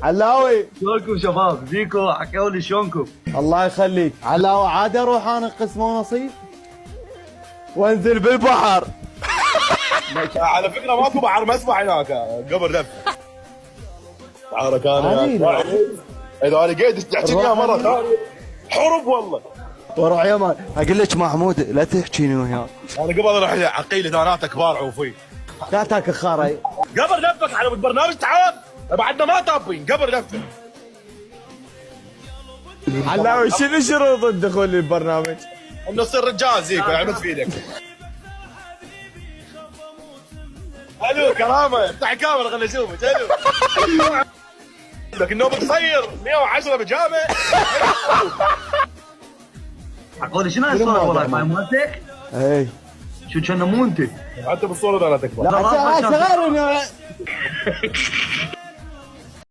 علاوي شلونكم شباب؟ زيكو حكوا لي شلونكم؟ الله يخليك. علاوي عاد اروح انا قسم ونصيب وانزل بالبحر. على فكره ماكو بحر مسبح هناك قبل لفه. تعال كان اذا انا قاعد تحكيني اياها مره ثانيه حرب والله. واروح يمان اقول لك محمود لا تحكيني وياك. انا قبل اروح عقيل دانات كبار عوفي. لا تاكل خاري. قبل لفك على برنامج تعال بعدنا ما تابين قبل لفك. علاوي شنو شروط الدخول للبرنامج؟ انه تصير رجال زيكو يعمل في ايدك. الو كرامه افتح الكاميرا خليني اشوفك. الو لك النوم قصير 110 بجامع. حكوا لي شنو هالصوره والله ماي مالتك؟ اي شو كنا مو انت؟ انت بالصوره لا تكبر. لا صغير